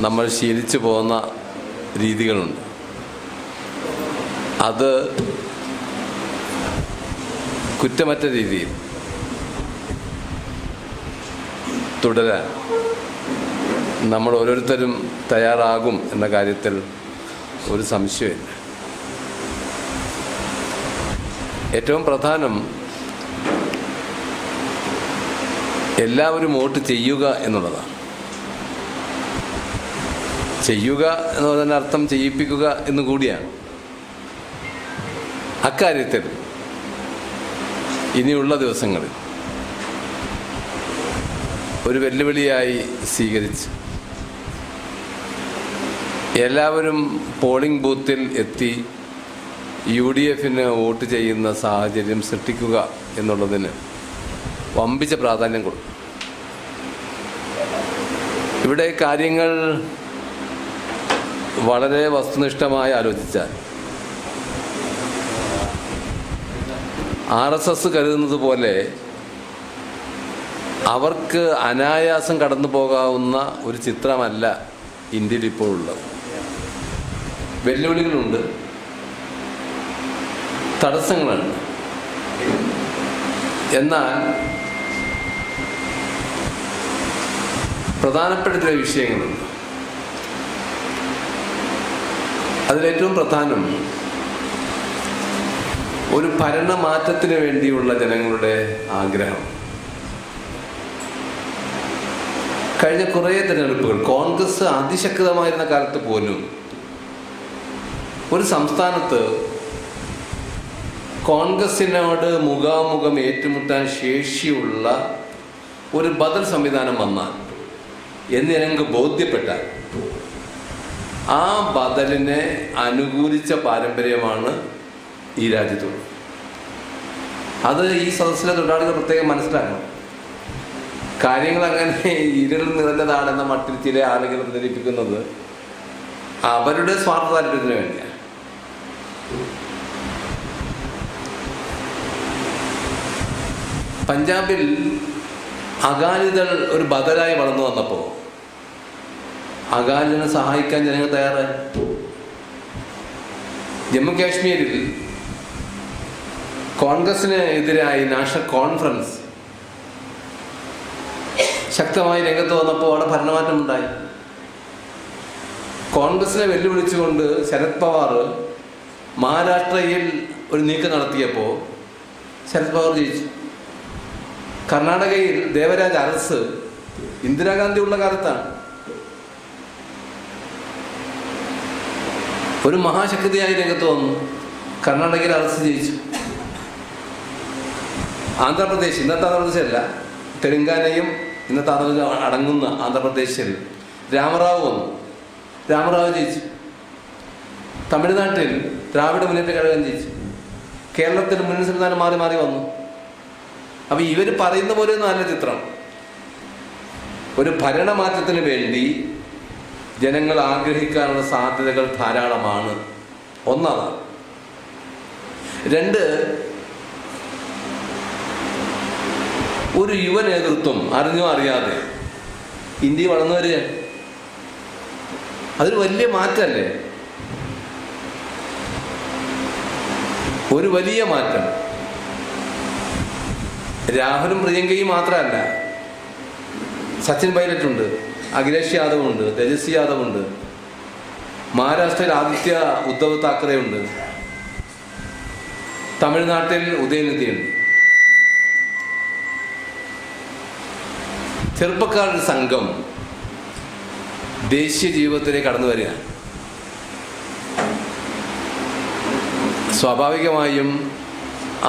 നമ്മൾ ശീലിച്ചു പോകുന്ന രീതികളുണ്ട്. അത് കുറ്റമറ്റ രീതിയിൽ തുടരാൻ നമ്മൾ ഓരോരുത്തരും തയ്യാറാകും എന്ന കാര്യത്തിൽ ഒരു സംശയമില്ല. ഏറ്റവും പ്രധാനം എല്ലാവരും വോട്ട് ചെയ്യുക എന്നുള്ളതാണ്. ചെയ്യുക എന്ന് പറഞ്ഞാൽ അർത്ഥം ചെയ്യിപ്പിക്കുക എന്നു കൂടിയാണ്. അക്കാര്യത്തിൽ ഇനിയുള്ള ദിവസങ്ങളിൽ ഒരു വെല്ലുവിളിയായി സ്വീകരിച്ച് എല്ലാവരും പോളിംഗ് ബൂത്തിൽ എത്തി UDF വോട്ട് ചെയ്യുന്ന സാഹചര്യം സൃഷ്ടിക്കുക എന്നുള്ളതിന് വമ്പിച്ച പ്രാധാന്യം കൊടുക്കും. ഇവിടെ കാര്യങ്ങൾ വളരെ വസ്തുനിഷ്ഠമായി ആലോചിച്ചാൽ RSS കരുതുന്നത് പോലെ അവർക്ക് അനായാസം കടന്നു പോകാവുന്ന ഒരു ചിത്രമല്ല ഇന്ത്യയിൽ ഇപ്പോഴുള്ളത്. വെല്ലുവിളികളുണ്ട്, തടസ്സങ്ങളുണ്ട്. എന്നാൽ പ്രധാനപ്പെട്ട ചില വിഷയങ്ങളുണ്ട്. അതിലേറ്റവും പ്രധാനം ഒരു ഭരണമാറ്റത്തിന് വേണ്ടിയുള്ള ജനങ്ങളുടെ ആഗ്രഹം. കഴിഞ്ഞ കുറേ തിരഞ്ഞെടുപ്പുകൾ കോൺഗ്രസ് അതിശക്തമായിരുന്ന കാലത്ത് പോലും ഒരു സംസ്ഥാനത്ത് കോൺഗ്രസിനോട് മുഖാമുഖം ഏറ്റുമുട്ടാൻ ശേഷിയുള്ള ഒരു ബദൽ സംവിധാനം വന്നാൽ എന്ന് ഞങ്ങൾക്ക് ബോധ്യപ്പെട്ടാൽ ആ ബദലിനെ അനുകൂലിച്ച പാരമ്പര്യമാണ് ഈ രാജ്യത്തുള്ളത്. അത് ഈ സദസ്സിലെ തൊഴിലാളികൾ പ്രത്യേകം മനസ്സിലാക്കണം. കാര്യങ്ങൾ അങ്ങനെ ഇരുൾ നിറഞ്ഞതാണെന്ന മട്ടിൽ ചില ആളുകൾ പ്രചരിപ്പിക്കുന്നത് അവരുടെ സ്വാർത്ഥ താല്പര്യത്തിന് വേണ്ടിയാണ്. പഞ്ചാബിൽ അകാലിദൾ ഒരു ബദലായി വളർന്നു വന്നപ്പോൾ അകാലിദളിനെ സഹായിക്കാൻ ജനങ്ങൾ തയ്യാറായി. ജമ്മു കാശ്മീരിൽ കോൺഗ്രസിന് എതിരായി നാഷണൽ കോൺഫറൻസ് ശക്തമായി രംഗത്ത് വന്നപ്പോൾ അവിടെ ഭരണമാറ്റം ഉണ്ടായി. കോൺഗ്രസിനെ വെല്ലുവിളിച്ചുകൊണ്ട് ശരത് പവാർ മഹാരാഷ്ട്രയിൽ ഒരു നീക്കം നടത്തിയപ്പോൾ ശരത് പവാർ ജയിച്ചു. കർണാടകയിൽ ദേവരാജ് അരസ് ഇന്ദിരാഗാന്ധി ഉള്ള കാലത്താണ് ഒരു മഹാശക്തിയായി രംഗത്ത് വന്നു. കർണാടകയിൽ അരസ് ജയിച്ചു. ആന്ധ്രാപ്രദേശ്, ഇന്നത്തെ ആന്ധ്രാപ്രദേശല്ല, തെലങ്കാനയും ഇന്നത്തെ ആന്ധ്രാപ്രദേശ് അടങ്ങുന്ന ആന്ധ്രാപ്രദേശിൽ രാമറാവു വന്നു. രാമറാവു ജയിച്ചു. തമിഴ്നാട്ടിൽ ദ്രാവിഡ മുന്നേറ്റ കഴകം ജയിച്ചു. കേരളത്തിൽ മുന്നണി സംവിധാനം മാറി മാറി വന്നു. അപ്പം ഇവർ പറയുന്ന പോലെയൊന്നും അല്ല ചിത്രം. ഒരു ഭരണമാറ്റത്തിന് വേണ്ടി ജനങ്ങൾ ആഗ്രഹിക്കാനുള്ള സാധ്യതകൾ ധാരാളമാണ്. ഒന്നാണ്. രണ്ട്, ഒരു യുവ നേതൃത്വം അറിഞ്ഞോ അറിയാതെ ഇന്ത്യ വളർന്നു വരികയാണ്. അതൊരു വലിയ മാറ്റമല്ലേ? ഒരു വലിയ മാറ്റം. രാഹുലും പ്രിയങ്കയും മാത്രമല്ല, സച്ചിൻ പൈലറ്റ് ഉണ്ട്, അഖിലേഷ് യാദവ് ഉണ്ട്, തേജസ്വി യാദവ് ഉണ്ട്, മഹാരാഷ്ട്രയിൽ ഉദ്ധവ് താക്കറെ ഉണ്ട്, തമിഴ്നാട്ടിൽ ഉദയനിധി ഉണ്ട്. ചെറുപ്പക്കാരുടെ സംഘം ദേശീയ ജീവിതത്തിലേക്ക് കടന്നു വരികയാണ്. സ്വാഭാവികമായും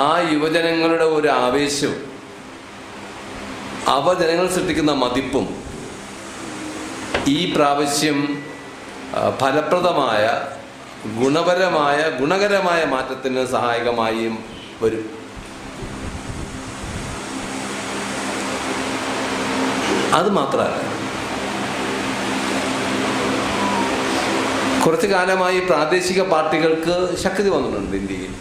ആ യുവജനങ്ങളുടെ ഒരു ആവേശവും അവ ജനങ്ങൾ സൃഷ്ടിക്കുന്ന മതിപ്പും ഈ പ്രാവശ്യം ഫലപ്രദമായ ഗുണകരമായ മാറ്റത്തിന് സഹായകമായും വരും. അത് മാത്രമല്ല, കുറച്ചു കാലമായി പ്രാദേശിക പാർട്ടികൾക്ക് ശക്തി വന്നിട്ടുണ്ട് ഇന്ത്യയിൽ.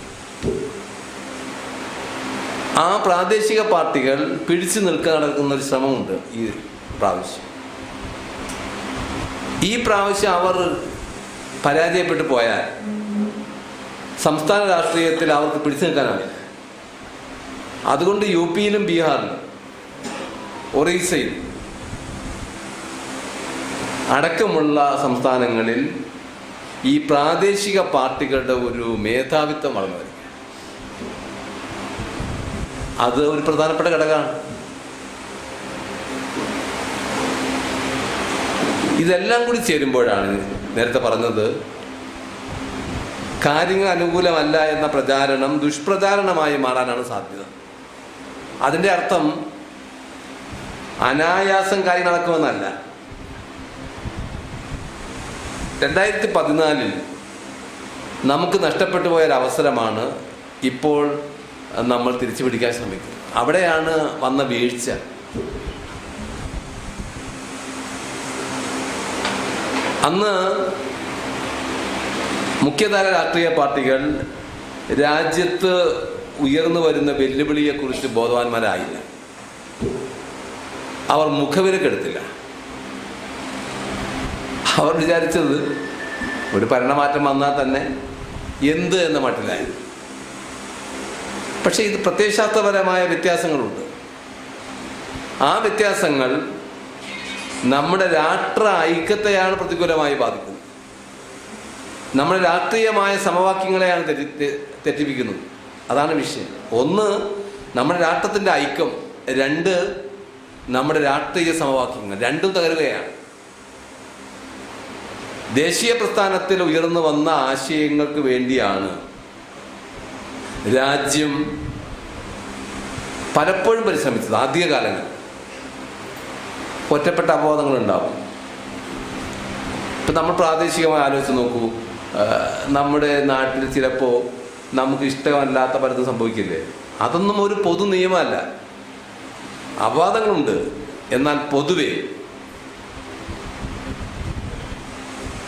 ആ പ്രാദേശിക പാർട്ടികൾ പിടിച്ചു നിൽക്കാൻ നടക്കുന്ന ഒരു ശ്രമമുണ്ട് ഈ പ്രാവശ്യം. ഈ പ്രാവശ്യം അവർ പരാജയപ്പെട്ടു പോയാൽ സംസ്ഥാന രാഷ്ട്രീയത്തിൽ അവർക്ക് പിടിച്ചു നിൽക്കാനാവില്ല. അതുകൊണ്ട് യു പിയിലും ബീഹാറിലും ഒറീസയിലും അടക്കമുള്ള സംസ്ഥാനങ്ങളിൽ ഈ പ്രാദേശിക പാർട്ടികളുടെ ഒരു മേധാവിത്വം വളർന്നു വരും. അത് ഒരു പ്രധാനപ്പെട്ട ഘടകമാണ്. ഇതെല്ലാം കൂടി ചേരുമ്പോഴാണ് നേരത്തെ പറഞ്ഞത്, കാര്യങ്ങൾ അനുകൂലമല്ല എന്ന പ്രചാരണം ദുഷ്പ്രചാരണമായി മാറാനാണ് സാധ്യത. അതിൻ്റെ അർത്ഥം അനായാസം കാര്യം നടക്കുമെന്നല്ല. 2014 നമുക്ക് നഷ്ടപ്പെട്ടു പോയൊരവസരമാണ് ഇപ്പോൾ നമ്മൾ തിരിച്ചു പിടിക്കാൻ ശ്രമിക്കുന്നത്. അവിടെയാണ് വന്ന വീഴ്ച. അന്ന് മുഖ്യധാര രാഷ്ട്രീയ പാർട്ടികൾ രാജ്യത്ത് ഉയർന്നു വരുന്ന വെല്ലുവിളിയെക്കുറിച്ച് ബോധവാന്മാരായില്ല. അവർ മുഖവിലക്കെടുത്തില്ല. അവർ വിചാരിച്ചത് ഒരു ഭരണമാറ്റം വന്നാൽ തന്നെ എന്ത് എന്ന മട്ടിലായിരുന്നു. പക്ഷേ ഇത് പ്രത്യയശാസ്ത്രപരമായ വ്യത്യാസങ്ങളുണ്ട്. ആ വ്യത്യാസങ്ങൾ നമ്മുടെ രാഷ്ട്ര ഐക്യത്തെയാണ് പ്രതികൂലമായി ബാധിക്കുന്നത്. നമ്മുടെ രാഷ്ട്രീയമായ സമവാക്യങ്ങളെയാണ് തെറ്റിപ്പിക്കുന്നത്. അതാണ് വിഷയം. ഒന്ന്, നമ്മുടെ രാഷ്ട്രത്തിൻ്റെ ഐക്യം. രണ്ട്, നമ്മുടെ രാഷ്ട്രീയ സമവാക്യങ്ങൾ. രണ്ടും തകരുകയാണ്. ദേശീയ പ്രസ്ഥാനത്തിൽ ഉയർന്നു വന്ന ആശയങ്ങൾക്ക് വേണ്ടിയാണ് രാജ്യം പലപ്പോഴും പരിശ്രമിച്ചത്. ആദ്യകാലങ്ങൾ ഒറ്റപ്പെട്ട അപവാദങ്ങളുണ്ടാവും. ഇപ്പം നമ്മൾ പ്രാദേശികമായി ആലോചിച്ച് നോക്കൂ. നമ്മുടെ നാട്ടിൽ ചിലപ്പോൾ നമുക്ക് ഇഷ്ടമല്ലാത്ത പലതും സംഭവിക്കില്ലേ? അതൊന്നും ഒരു പൊതു നിയമമല്ല. അപവാദങ്ങളുണ്ട്. എന്നാൽ പൊതുവെ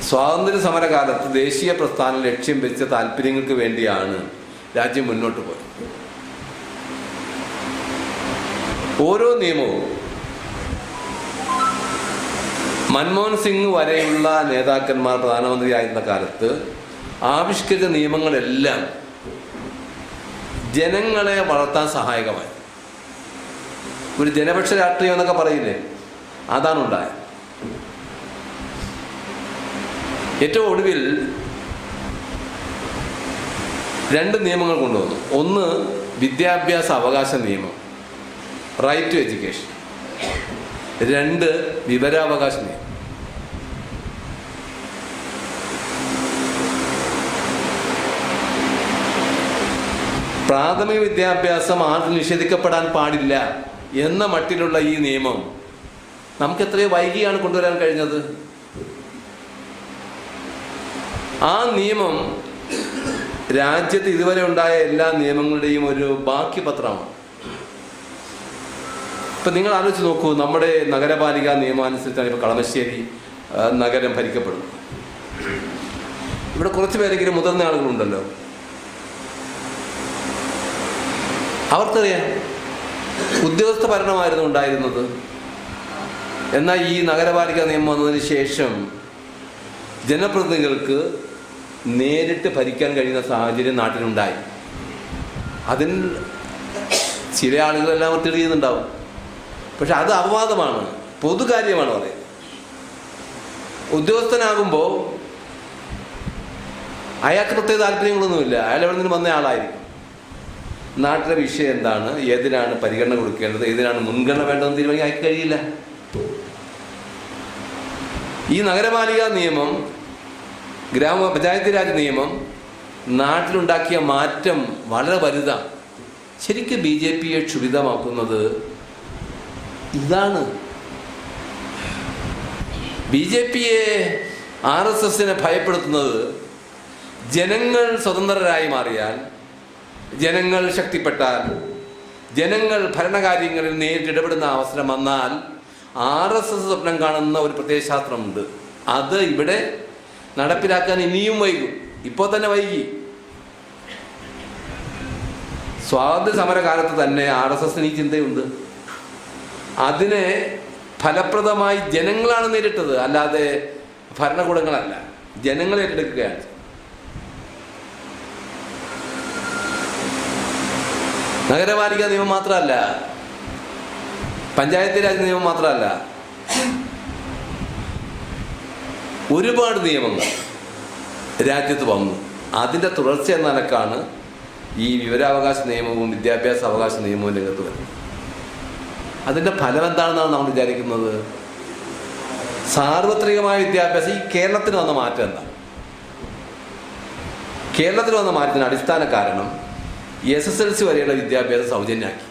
സ്വാതന്ത്ര്യ സമരകാലത്ത് ദേശീയ പ്രസ്ഥാനം ലക്ഷ്യം വെച്ച താല്പര്യങ്ങൾക്ക് വേണ്ടിയാണ് രാജ്യം മുന്നോട്ട് പോയത്. ഓരോ നിയമവും മൻമോഹൻ സിംഗ് വരെയുള്ള നേതാക്കന്മാർ പ്രധാനമന്ത്രിയായിരുന്ന കാലത്ത് ആവിഷ്കരിച്ച നിയമങ്ങളെല്ലാം ജനങ്ങളെ വളർത്താൻ സഹായകമായി. ഒരു ജനപക്ഷ രാഷ്ട്രീയം എന്നൊക്കെ പറയില്ലേ, അതാണ് ഉണ്ടായത്. ഏറ്റവും ഒടുവിൽ 2 നിയമങ്ങൾ കൊണ്ടുവന്നു. ഒന്ന്, വിദ്യാഭ്യാസ അവകാശ നിയമം, റൈറ്റ് ടു എഡ്യൂക്കേഷൻ. 2, വിവരാവകാശ നിയമം. പ്രാഥമിക വിദ്യാഭ്യാസം ആർക്കും നിഷേധിക്കപ്പെടാൻ പാടില്ല എന്ന മട്ടിലുള്ള ഈ നിയമം നമുക്ക് എത്രയോ വൈകിയാണ് കൊണ്ടുവരാൻ കഴിഞ്ഞത്. ആ നിയമം രാജ്യത്ത് ഇതുവരെ ഉണ്ടായ എല്ലാ നിയമങ്ങളുടെയും ഒരു ബാക്കി പത്രമാണ്. ഇപ്പം നിങ്ങൾ ആലോചിച്ച് നോക്കൂ. നമ്മുടെ നഗരപാലിക നിയമം അനുസരിച്ചാണ് ഇപ്പോൾ കളമശ്ശേരി നഗരം ഭരിക്കപ്പെടുന്നത്. ഇവിടെ കുറച്ച് പേരെങ്കിലും മുതിർന്ന ആളുകളുണ്ടല്ലോ. അവർക്കറിയാം ഉദ്യോഗസ്ഥ ഭരണമായിരുന്നു ഉണ്ടായിരുന്നത്. എന്നാൽ ഈ നഗരപാലിക നിയമം വന്നതിന് ശേഷം ജനപ്രതിനിധികൾക്ക് നേരിട്ട് ഭരിക്കാൻ കഴിയുന്ന സാഹചര്യം നാട്ടിലുണ്ടായി. അതിൽ ചില ആളുകളെല്ലാം തെളിയുന്നുണ്ടാവും. പക്ഷെ അത് അപവാദമാണ്, പൊതുകാര്യമാണ് പറയുന്നത്. ഉദ്യോഗസ്ഥനാകുമ്പോൾ അയാൾക്ക് പ്രത്യേക താല്പര്യങ്ങളൊന്നുമില്ല. അയാൾ എവിടെ നിന്ന് വന്ന ആളായിരിക്കും. നാട്ടിലെ വിഷയം എന്താണ്, ഏതിനാണ് പരിഗണന കൊടുക്കേണ്ടത്, ഏതിനാണ് മുൻഗണന വേണ്ടതെന്ന് തീരുമാനിക്കാൻ അയാൾക്ക് കഴിയില്ല. ഈ നഗരപാലിക നിയമം, ഗ്രാമപഞ്ചായത്ത് രാജ് നിയമം നാട്ടിലുണ്ടാക്കിയ മാറ്റം വളരെ വലുതാണ്. ശരിക്കും BJPയെ ക്ഷുഭിതമാക്കുന്നത് ഇതാണ്. BJPയെ RSSനെ ഭയപ്പെടുത്തുന്നത് ജനങ്ങൾ സ്വതന്ത്രരായി മാറിയാൽ, ജനങ്ങൾ ശക്തിപ്പെട്ടാൽ, ജനങ്ങൾ ഭരണകാര്യങ്ങളിൽ നേരിട്ട് ഇടപെടുന്ന അവസരം വന്നാൽ RSS സ്വപ്നം കാണുന്ന ഒരു പ്രത്യയശാസ്ത്രമുണ്ട്. അത് ഇവിടെ നടപ്പിലാക്കാൻ ഇനിയും വൈകും. ഇപ്പോൾ തന്നെ വൈകി. സ്വാതന്ത്ര്യ സമരകാലത്ത് തന്നെ RSSന് ഈ ചിന്തയുണ്ട്. അതിനെ ഫലപ്രദമായി ജനങ്ങളാണ് നേരിട്ടത്. അല്ലാതെ ഭരണകൂടങ്ങളല്ല, ജനങ്ങൾ ഏറ്റെടുക്കുകയാണ്. നഗരപാലിക നിയമം മാത്രമല്ല, പഞ്ചായത്ത് രാജ് നിയമം മാത്രമല്ല, ഒരുപാട് നിയമങ്ങൾ രാജ്യത്ത് വന്നു. അതിൻ്റെ തുടർച്ച എന്ന നിലക്കാണ് ഈ വിവരാവകാശ നിയമവും വിദ്യാഭ്യാസ അവകാശ നിയമവും രംഗത്ത് വരുന്നത്. അതിൻ്റെ ഫലം എന്താണെന്നാണ് നമ്മൾ വിചാരിക്കുന്നത്? സാർവത്രികമായ വിദ്യാഭ്യാസം. ഈ കേരളത്തിന് വന്ന മാറ്റം എന്താ? കേരളത്തിൽ വന്ന മാറ്റത്തിന് അടിസ്ഥാന കാരണം SSLC വരെയുള്ള വിദ്യാഭ്യാസം സൗജന്യമാക്കി.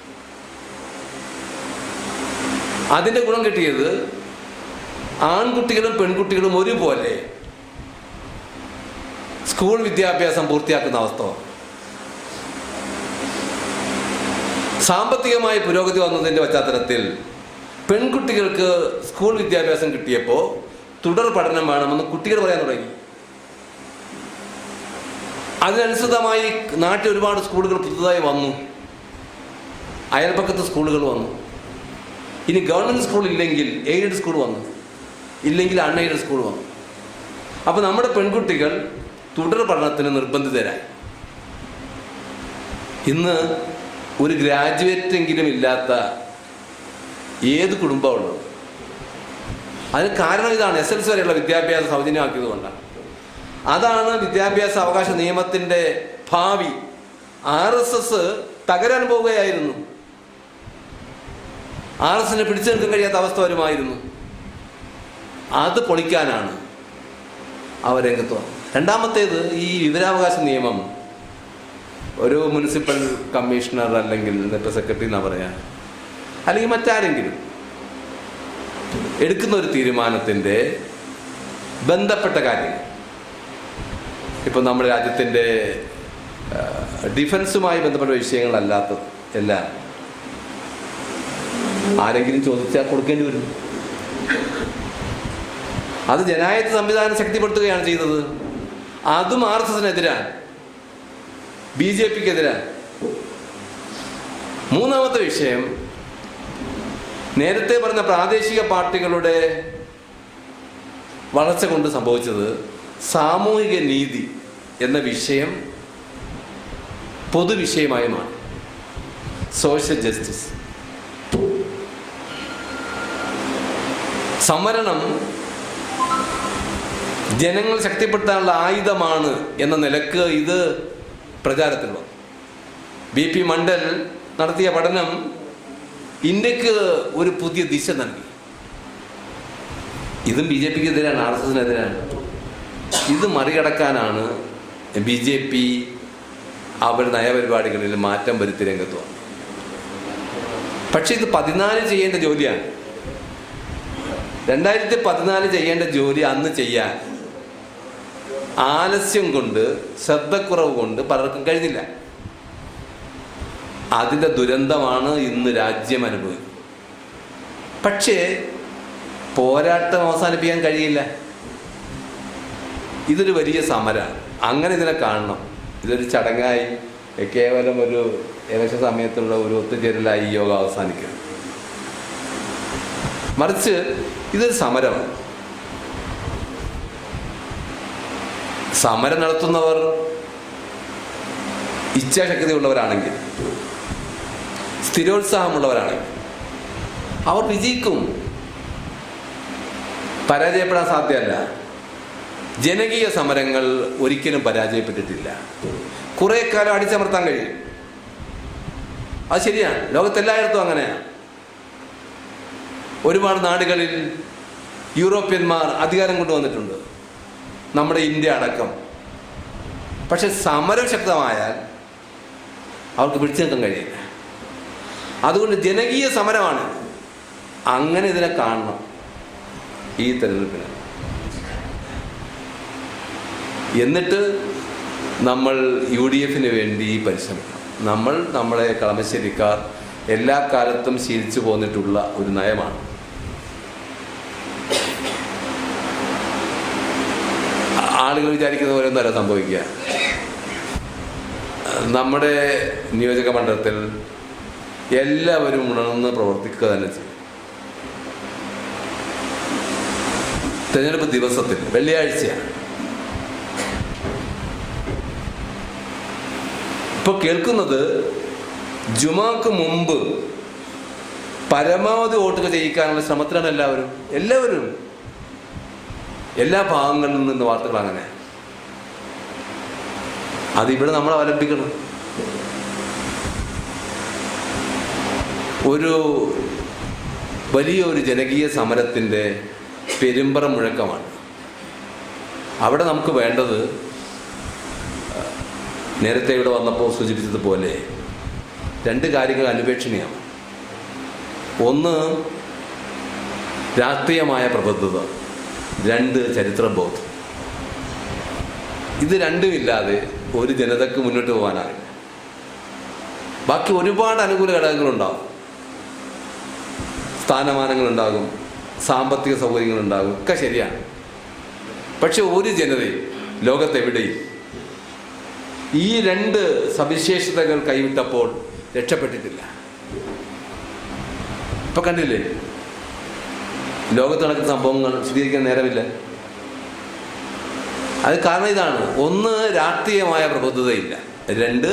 അതിൻ്റെ ഗുണം കിട്ടിയത് ആൺകുട്ടികളും പെൺകുട്ടികളും ഒരുപോലെ സ്കൂൾ വിദ്യാഭ്യാസം പൂർത്തിയാക്കുന്ന അവസ്ഥ. സാമ്പത്തികമായ പുരോഗതി വന്നതിൻ്റെ പശ്ചാത്തലത്തിൽ പെൺകുട്ടികൾക്ക് സ്കൂൾ വിദ്യാഭ്യാസം കിട്ടിയപ്പോൾ തുടർ പഠനം വേണമെന്ന് കുട്ടികൾ പറയാൻ തുടങ്ങി. അതിനനുസൃതമായി നാട്ടിൽ ഒരുപാട് സ്കൂളുകൾ പുതുതായി വന്നു, അയൽപക്കത്ത് സ്കൂളുകൾ വന്നു. ഇനി ഗവൺമെൻറ് സ്കൂൾ ഇല്ലെങ്കിൽ എയ്ഡഡ് സ്കൂൾ വന്നു, ഇല്ലെങ്കിൽ അൺഎയ്ഡഡ് സ്കൂൾ വന്നു. അപ്പോൾ നമ്മുടെ പെൺകുട്ടികൾ തുടർ പഠനത്തിന് നിർബന്ധിതരായി. ഇന്ന് ഒരു ഗ്രാജുവേറ്റ് എങ്കിലും ഇല്ലാത്ത ഏത് കുടുംബമുള്ളത്? അതിന് കാരണം ഇതാണ്, SSLC വരെയുള്ള വിദ്യാഭ്യാസം സൗജന്യമാക്കിയത് കൊണ്ടാണ്. അതാണ് വിദ്യാഭ്യാസ അവകാശ നിയമത്തിൻ്റെ ഭാവി. RSS തകരാൻ പോവുകയായിരുന്നു. RSSന് പിടിച്ചു നിൽക്കാൻ കഴിയാത്ത അവസ്ഥ വരുമായിരുന്നു. അത് പൊളിക്കാനാണ് അവർ രംഗത്ത് വന്നത്. രണ്ടാമത്തേത്, ഈ വിവരാവകാശ നിയമം ഒരു മുനിസിപ്പൽ കമ്മീഷണർ അല്ലെങ്കിൽ സെക്രട്ടറി എന്നാ പറയാ, അല്ലെങ്കിൽ മറ്റാരെങ്കിലും എടുക്കുന്ന ഒരു തീരുമാനത്തിൻ്റെ ബന്ധപ്പെട്ട കാര്യങ്ങൾ, ഇപ്പം നമ്മുടെ രാജ്യത്തിൻ്റെ ഡിഫൻസുമായി ബന്ധപ്പെട്ട വിഷയങ്ങളല്ലാത്തത് എല്ലാം ആരെങ്കിലും ചോദിച്ചാൽ കൊടുക്കേണ്ടി വരും. അത് ജനായത്ത് സംവിധാനം ശക്തിപ്പെടുത്തുകയാണ് ചെയ്തത്. അതും RSSനെതിരാണ്, BJPക്കെതിരാണ്. മൂന്നാമത്തെ വിഷയം, നേരത്തെ പറഞ്ഞ പ്രാദേശിക പാർട്ടികളുടെ വളർച്ച കൊണ്ട് സംഭവിച്ചത് സാമൂഹിക നീതി എന്ന വിഷയം പൊതുവിഷയമായി മാറി. സോഷ്യൽ ജസ്റ്റിസ്, സംവരണം ജനങ്ങൾ ശക്തിപ്പെടുത്താനുള്ള ആയുധമാണ് എന്ന നിലക്ക് ഇത് പ്രചാരത്തിൽ വന്നു. BP മണ്ഡൽ നടത്തിയ പഠനം ഇന്ത്യക്ക് ഒരു പുതിയ ദിശ നൽകി. ഇതും BJPക്കെതിരാണ്, RSSനെതിരാണ്. ഇത് മറികടക്കാനാണ് BJP അവർ നയപരിപാടികളിൽ മാറ്റം വരുത്തി രംഗത്ത് വന്നു. പക്ഷെ ഇത് 14 ചെയ്യേണ്ട ജോലിയാണ്. 2014 ചെയ്യേണ്ട ജോലി അന്ന് ചെയ്യാൻ ആലസ്യം കൊണ്ട്, ശ്രദ്ധക്കുറവ് കൊണ്ട് പലർക്കും കഴിഞ്ഞില്ല. അതിൻ്റെ ദുരന്തമാണ് ഇന്ന് രാജ്യം അനുഭവിക്കുന്നത്. പക്ഷേ പോരാട്ടം അവസാനിപ്പിക്കാൻ കഴിയില്ല. ഇതൊരു വലിയ സമരമാണ്. അങ്ങനെ ഇതിനെ കാണണം. ഇതൊരു ചടങ്ങായി, കേവലം ഒരു ഇലക്ഷൻ സമയത്തുള്ള ഒരു ഒത്തുചേരലായി ഈ യോഗം അവസാനിക്കുക. മറിച്ച് ഇതൊരു സമരമാണ്. സമരം നടത്തുന്നവർ ഇച്ഛാശക്തിയുള്ളവരാണെങ്കിൽ, സ്ഥിരോത്സാഹമുള്ളവരാണെങ്കിൽ അവർ വിജയിക്കും. പരാജയപ്പെടാൻ സാധ്യമല്ല. ജനകീയ സമരങ്ങൾ ഒരിക്കലും പരാജയപ്പെട്ടിട്ടില്ല. കുറെ കാലം അടിച്ചമർത്താൻ കഴിയും, അത് ശരിയാണ്. ലോകത്തെല്ലായിടത്തും അങ്ങനെയാണ്. ഒരുപാട് നാടുകളിൽ യൂറോപ്യന്മാർ അധികാരം കൊണ്ടുവന്നിട്ടുണ്ട്, നമ്മുടെ ഇന്ത്യ അടക്കം. പക്ഷെ സമരം ശക്തമായാൽ അവർക്ക് പിടിച്ചു നിൽക്കാൻ കഴിയില്ല. അതുകൊണ്ട് ജനകീയ സമരമാണ്. അങ്ങനെ ഇതിനെ കാണണം ഈ തെരഞ്ഞെടുപ്പിന്. എന്നിട്ട് നമ്മൾ UDFന് വേണ്ടി പരിശ്രമിക്കണം. നമ്മളെ കളമശ്ശേരിക്കാർ എല്ലാ കാലത്തും ശീലിച്ചു പോന്നിട്ടുള്ള ഒരു നയമാണ്. ആളുകൾ വിചാരിക്കുന്ന പോലെ ഒന്നല്ല സംഭവിക്കുക. നമ്മുടെ നിയോജക മണ്ഡലത്തിൽ എല്ലാവരും ഉണർന്ന് പ്രവർത്തിക്കുക തന്നെ ചെയ്യും. തെരഞ്ഞെടുപ്പ് ദിവസത്തിൽ വെള്ളിയാഴ്ചയാണ്. ഇപ്പോൾ കേൾക്കുന്നത് ജുമാക്ക് മുമ്പ് പരമാവധി വോട്ടുകൾ ചെയ്യിക്കാനുള്ള ശ്രമത്തിലാണ് എല്ലാവരും എല്ലാ ഭാഗങ്ങളിൽ നിന്ന് വാർത്തകൾ അങ്ങനെ. അതിവിടെ നമ്മൾ അവലംബിക്കണം. ഒരു വലിയൊരു ജനകീയ സമരത്തിൻ്റെ പെരുമ്പറ മുഴക്കമാണ്. അവിടെ നമുക്ക് വേണ്ടത് നേരത്തെ ഇവിടെ വന്നപ്പോൾ സൂചിപ്പിച്ചതുപോലെ 2 കാര്യങ്ങൾ അന്വേഷണീയമാണ്. ഒന്ന് രാഷ്ട്രീയമായ പ്രബുദ്ധത, 2 ചരിത്രബോധം. ഇത് രണ്ടുമില്ലാതെ ഒരു ജനതയ്ക്ക് മുന്നോട്ട് പോകാനാവില്ല. ബാക്കി ഒരുപാട് അനുകൂല ഘടകങ്ങളുണ്ടാകും, സ്ഥാനമാനങ്ങളുണ്ടാകും, സാമ്പത്തിക സൗകര്യങ്ങളുണ്ടാകും, ഒക്കെ ശരിയാണ്. പക്ഷെ ഒരു ജനതയും ലോകത്തെവിടെയും ഈ 2 സവിശേഷതകൾ കൈവിട്ടപ്പോൾ രക്ഷപ്പെട്ടിട്ടില്ല. ഇപ്പൊ കണ്ടില്ലേ, ലോകത്ത് നടക്കുന്ന സംഭവങ്ങൾ വിശദീകരിക്കാൻ നേരമില്ല. അത് കാരണം ഇതാണ്: 1 രാഷ്ട്രീയമായ പ്രബുദ്ധതയില്ല, 2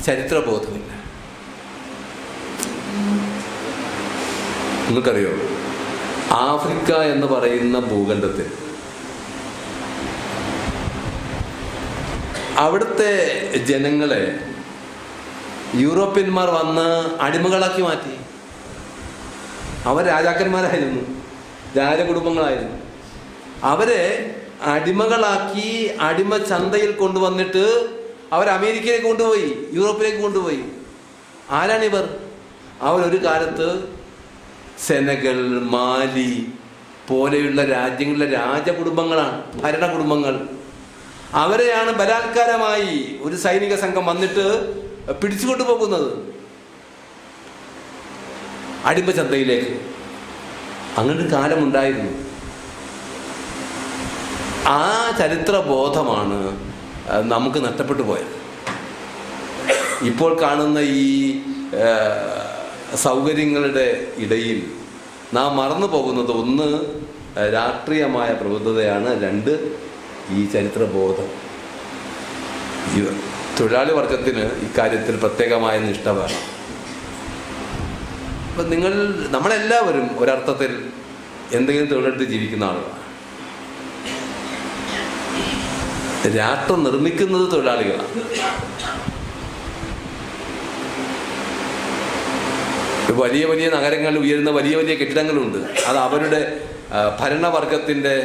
ചരിത്രബോധമില്ല. നിങ്ങൾക്കറിയോ, ആഫ്രിക്ക എന്ന് പറയുന്ന ഭൂഖണ്ഡത്തിൽ അവിടുത്തെ ജനങ്ങളെ യൂറോപ്യന്മാർ വന്ന് അടിമകളാക്കി മാറ്റി. അവർ രാജാക്കന്മാരായിരുന്നു, രാജകുടുംബങ്ങളായിരുന്നു. അവരെ അടിമകളാക്കി അടിമ ചന്തയിൽ കൊണ്ടുവന്നിട്ട് അവർ അമേരിക്കയിലേക്ക് കൊണ്ടുപോയി, യൂറോപ്പിലേക്ക് കൊണ്ടുപോയി. ആരാണിവർ? അവരൊരു കാലത്ത് സെനഗൽ, മാലി പോലെയുള്ള രാജ്യങ്ങളിലെ രാജകുടുംബങ്ങളാണ്, ഭരണകുടുംബങ്ങൾ. അവരെയാണ് ബലാത്കാരമായി ഒരു സൈനിക സംഘം വന്നിട്ട് പിടിച്ചുകൊണ്ടു പോകുന്നത് അടിമചന്തയിലേക്ക്. അങ്ങനൊരു കാലമുണ്ടായിരുന്നു. ആ ചരിത്രബോധമാണ് നമുക്ക് നഷ്ടപ്പെട്ടു പോയത്. ഇപ്പോൾ കാണുന്ന ഈ സൗകര്യങ്ങളുടെ ഇടയിൽ നാം മറന്നു പോകുന്നത് 1 രാഷ്ട്രീയമായ പ്രബുദ്ധതയാണ്, 2 ഈ ചരിത്രബോധം. തൊഴിലാളി വർഗത്തിന് ഇക്കാര്യത്തിൽ പ്രത്യേകമായ നിഷ്ഠ വേണം. അപ്പം നമ്മളെല്ലാവരും ഒരർത്ഥത്തിൽ എന്തെങ്കിലും തൊഴിലെടുത്ത് ജീവിക്കുന്ന ആളുകളാണ്. രാഷ്ട്രം നിർമ്മിക്കുന്നത് തൊഴിലാളികളാണ്. വലിയ വലിയ നഗരങ്ങളിൽ ഉയരുന്ന വലിയ വലിയ കെട്ടിടങ്ങളുണ്ട്. അത് അവരുടെ ഭരണവർഗത്തിൻ്റെ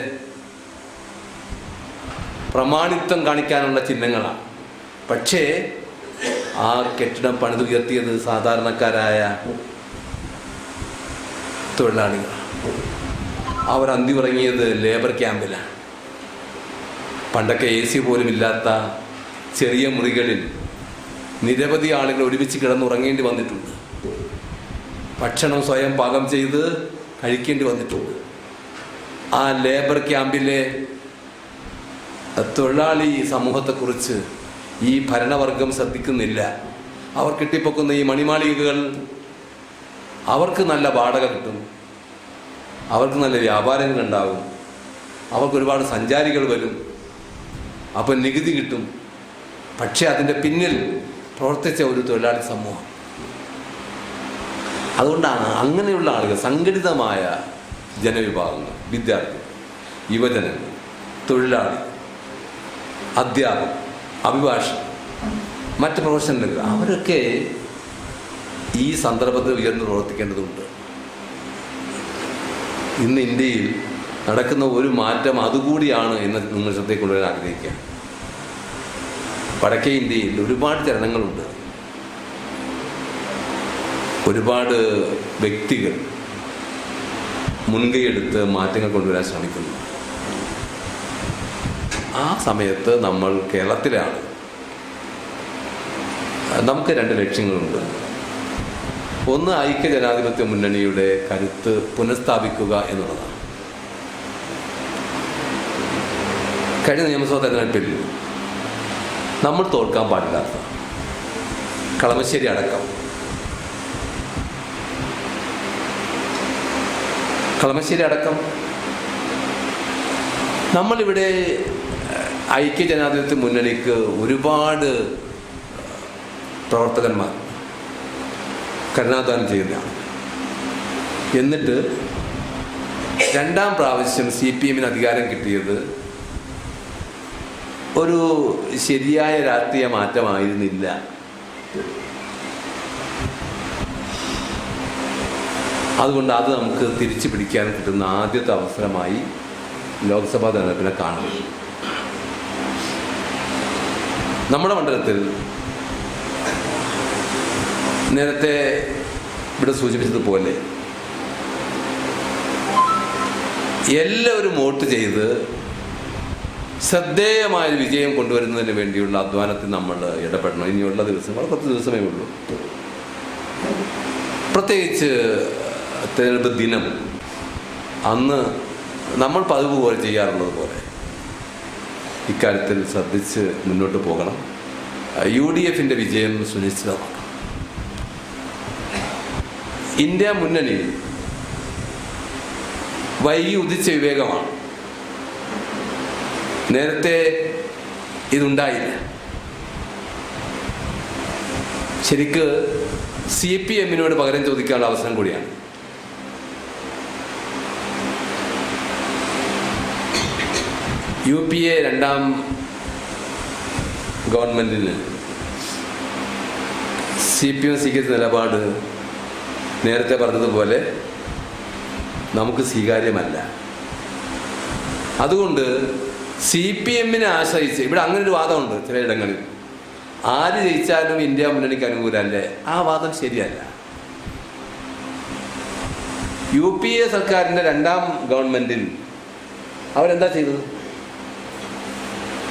പ്രമാണിത്വം കാണിക്കാനുള്ള ചിഹ്നങ്ങളാണ്. പക്ഷേ ആ കെട്ടിടം പണിതുയർത്തിയത് സാധാരണക്കാരായ തൊഴിലാളികളാണ്. അവർ അന്തി ഉറങ്ങിയത് ലേബർ ക്യാമ്പിലാണ്. പണ്ടൊക്കെ AC പോലും ഇല്ലാത്ത ചെറിയ മുറികളിൽ നിരവധി ആളുകൾ ഒരുമിച്ച് കിടന്നുറങ്ങേണ്ടി വന്നിട്ടുണ്ട്. ഭക്ഷണം സ്വയം പാകം ചെയ്ത് കഴിക്കേണ്ടി വന്നിട്ടുണ്ട്. ആ ലേബർ ക്യാമ്പിലെ തൊഴിലാളി സമൂഹത്തെക്കുറിച്ച് ഈ ഭരണവർഗം ശ്രദ്ധിക്കുന്നില്ല. അവർ കെട്ടിപ്പൊക്കുന്ന ഈ മണിമാളികകൾ, അവർക്ക് നല്ല വാടക കിട്ടും, അവർക്ക് നല്ല വ്യാപാരങ്ങളുണ്ടാകും, അവർക്ക് ഒരുപാട് സഞ്ചാരികൾ വരും, അപ്പം നികുതി കിട്ടും. പക്ഷെ അതിൻ്റെ പിന്നിൽ പ്രവർത്തിച്ച ഒരു തൊഴിലാളി സമൂഹം. അതുകൊണ്ടാണ് അങ്ങനെയുള്ള ആളുകൾ, സംഘടിതമായ ജനവിഭാഗങ്ങൾ, വിദ്യാർത്ഥികൾ, യുവജനങ്ങൾ, തൊഴിലാളി, അധ്യാപകർ, അഭിഭാഷകർ, മറ്റ് പ്രൊഫഷണലുകൾ, അവരൊക്കെ ഈ സന്ദർഭത്തിൽ ഉയർന്നു പ്രവർത്തിക്കേണ്ടതുണ്ട്. ഇന്ന് ഇന്ത്യയിൽ നടക്കുന്ന ഒരു മാറ്റം അതുകൂടിയാണ് എന്ന് നിങ്ങൾ ശ്രദ്ധയിൽ കൊണ്ടുവരാൻ ആഗ്രഹിക്കുക. വടക്കേ ഇന്ത്യയിൽ ഒരുപാട് ചലനങ്ങളുണ്ട്. ഒരുപാട് വ്യക്തികൾ മുൻകൈയെടുത്ത് മാറ്റങ്ങൾ കൊണ്ടുവരാൻ ശ്രമിക്കുന്നു. ആ സമയത്ത് നമ്മൾ കേരളത്തിലാണ്. നമുക്ക് 2 ലക്ഷ്യങ്ങളുണ്ട്. ഒന്ന്, ഐക്യ ജനാധിപത്യ മുന്നണിയുടെ കരുത്ത് പുനഃസ്ഥാപിക്കുക എന്നുള്ളതാണ്. കഴിഞ്ഞ നിയമസഭാ തെരഞ്ഞെടുപ്പിൽ നമ്മൾ തോൽക്കാൻ പാടില്ലാത്ത കളമശ്ശേരി അടക്കം നമ്മളിവിടെ ഐക്യജനാധിപത്യ മുന്നണിക്ക് ഒരുപാട് പ്രവർത്തകന്മാർ കരുണാദാനം ചെയ്യുന്നതാണ്. എന്നിട്ട് രണ്ടാം പ്രാവശ്യം CPM-ന് അധികാരം കിട്ടിയത് ഒരു ശരിയായ രാഷ്ട്രീയ മാറ്റമായിരുന്നില്ല. അതുകൊണ്ട് അത് നമുക്ക് തിരിച്ചു പിടിക്കാൻ കിട്ടുന്ന ആദ്യത്തെ അവസരമായി ലോക്സഭാ തെരഞ്ഞെടുപ്പിനെ കാണണം. നമ്മുടെ മണ്ഡലത്തിൽ നേരത്തെ ഇവിടെ സൂചിപ്പിച്ചതുപോലെ എല്ലാവരും വോട്ട് ചെയ്ത് ശ്രദ്ധേയമായ വിജയം കൊണ്ടുവരുന്നതിന് വേണ്ടിയുള്ള അധ്വാനത്തിൽ നമ്മൾ ഇടപെടണം. ഇനിയുള്ള ദിവസങ്ങൾ 10 ദിവസമേ ഉള്ളൂ. പ്രത്യേകിച്ച് തെരഞ്ഞെടുപ്പ് ദിനം അന്ന് നമ്മൾ പതിവ് പോലെ ചെയ്യാറുള്ളത് പോലെ ഇക്കാര്യത്തിൽ ശ്രദ്ധിച്ച് മുന്നോട്ട് പോകണം. UDF-ന്റെ വിജയം സുനിശ്ചിതമാക്കണം. ഇന്ത്യ മുന്നണി വൈകി ഉദിച്ച വിവേകമാണ്. നേരത്തെ ഇതുണ്ടായില്ല. ശരിക്ക് CPM-നോട് പകരം ചോദിക്കാനുള്ള അവസരം കൂടിയാണ്. UPA രണ്ടാം ഗവൺമെന്റിന് CPM സ്വീകരിച്ച നിലപാട് നേരത്തെ പറഞ്ഞതുപോലെ നമുക്ക് സ്വീകാര്യമല്ല. അതുകൊണ്ട് CPM-നെ ആശ്രയിച്ച് ഇവിടെ അങ്ങനെ ഒരു വാദമുണ്ട് ചിലയിടങ്ങളിൽ, ആര് ജയിച്ചാലും ഇന്ത്യ മുന്നണിക്ക് അനുകൂലമല്ലേ? ആ വാദം ശരിയല്ല. UPA സർക്കാരിൻ്റെ രണ്ടാം ഗവൺമെന്റിൽ അവരെന്താ ചെയ്തത്?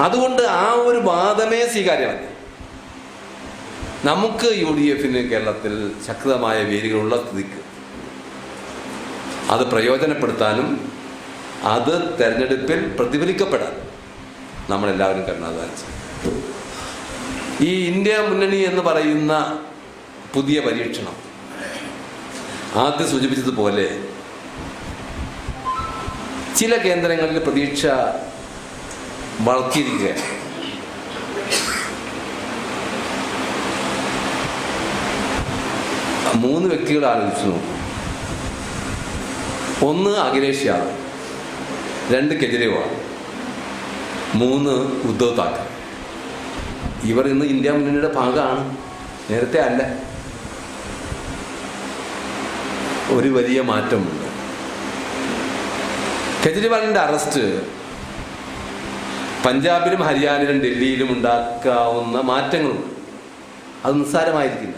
അതുകൊണ്ട് ആ ഒരു വാദമേ സ്വീകാര്യമല്ല. നമുക്ക് UDF-ന് കേരളത്തിൽ ശക്തമായ വേരുകളുള്ള സ്ഥിതിക്ക് അത് പ്രയോജനപ്പെടുത്താനും അത് തെരഞ്ഞെടുപ്പിൽ പ്രതിഫലിക്കപ്പെടാൻ നമ്മളെല്ലാവരും കരുണാദാനം ചെയ്യും. ഈ ഇന്ത്യ മുന്നണി എന്ന് പറയുന്ന പുതിയ പരീക്ഷണം ആദ്യം സൂചിപ്പിച്ചതുപോലെ ചില കേന്ദ്രങ്ങളിൽ പ്രതീക്ഷ വളർത്തിയിരിക്കുക. മൂന്ന് വ്യക്തികൾ ആലോചിച്ചു നോക്കും. ഒന്ന് അഖിലേഷ് യാദവ്, 2 കെജ്രിവാൾ, 3 ഉദ്ധവ് താക്കറെ. ഇവർ ഇന്ന് ഇന്ത്യ മുന്നണിയുടെ ഭാഗമാണ്, നേരത്തെ അല്ല. ഒരു വലിയ മാറ്റമുണ്ട്. കെജ്രിവാളിൻ്റെ അറസ്റ്റ് പഞ്ചാബിലും ഹരിയാനയിലും ഡൽഹിയിലും ഉണ്ടാക്കാവുന്ന മാറ്റങ്ങളുണ്ട്. അത് നിസ്സാരമായിരിക്കില്ല.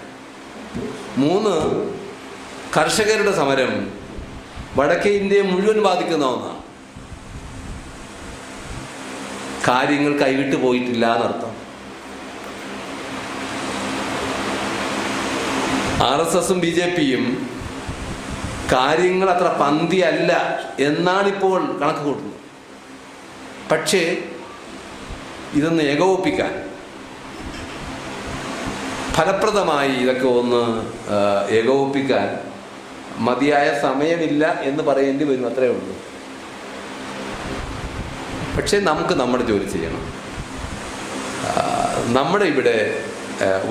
3 കർഷകരുടെ സമരം വടക്കേ ഇന്ത്യയെ മുഴുവൻ ബാധിക്കുന്ന ഒന്നാണ്. കാര്യങ്ങൾ കൈവിട്ടു പോയിട്ടില്ല എന്നർത്ഥം. RSS-ഉം BJP-യും കാര്യങ്ങൾ അത്ര പന്തിയല്ല എന്നാണിപ്പോൾ കണക്ക് കൂട്ടുന്നത്. പക്ഷേ ഇതൊന്ന് ഏകോപിപ്പിക്കാൻ, ഫലപ്രദമായി ഇതൊക്കെ ഒന്ന് ഏകോപിപ്പിക്കാൻ മതിയായ സമയമില്ല എന്ന് പറയേണ്ടി വരും. അത്രേ ഉള്ളൂ. പക്ഷേ നമുക്ക് നമ്മുടെ ജോലി ചെയ്യണം. നമ്മുടെ ഇവിടെ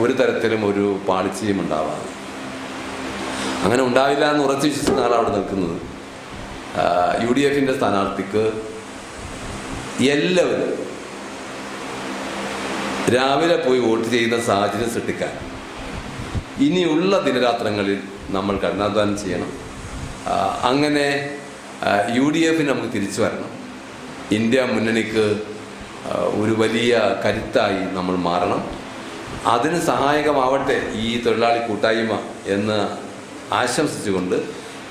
ഒരു തരത്തിലും ഒരു പാളിച്ചയും ഉണ്ടാവാതെ, അങ്ങനെ ഉണ്ടാവില്ല എന്ന് ഉറച്ചു വിശ്വസിച്ചാണ് അവിടെ നിൽക്കുന്നത്. UDF-ന്റെ സ്ഥാനാർത്ഥിക്ക് എല്ലാവരും രാവിലെ പോയി വോട്ട് ചെയ്യുന്ന സാഹചര്യം സൃഷ്ടിക്കാൻ ഇനിയുള്ള ദിനരാത്രങ്ങളിൽ നമ്മൾ കഠിനാധ്വാനം ചെയ്യണം. അങ്ങനെ UDF-ന് നമുക്ക് തിരിച്ചു വരണം. ഇന്ത്യ മുന്നണിക്ക് ഒരു വലിയ കരുത്തായി നമ്മൾ മാറണം. അതിന് സഹായകമാവട്ടെ ഈ തൊഴിലാളി കൂട്ടായ്മ എന്ന് ആശംസിച്ചുകൊണ്ട്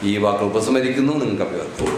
ഈ വാക്കുകൾ ഉപസംഹരിക്കുന്നു. നിങ്ങൾക്ക് അഭിവാദ്യം.